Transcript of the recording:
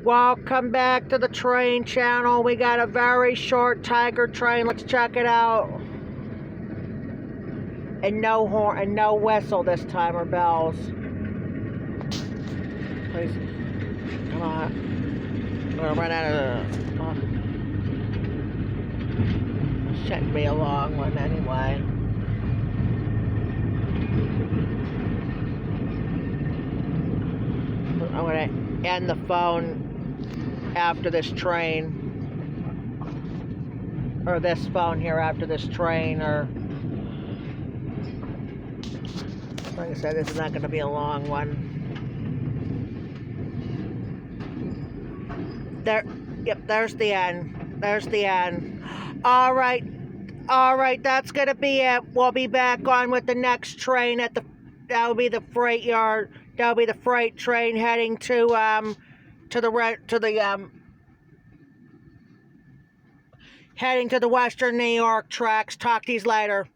Welcome back to the train channel. We got a very short tiger train. Let's check it out. And no horn and no whistle this time, or bells. Please, come on. I'm gonna run out of shouldn't be a long one anyway. I'm gonna end the phone after this train, or this phone here after this train, or like I said, this is not going to be a long one. There, yep, there's the end. There's the end. All right, that's going to be it. We'll be back on with the next train at the, that'll be the freight yard. That'll be the freight train heading to the Western New York tracks. Talk to you later.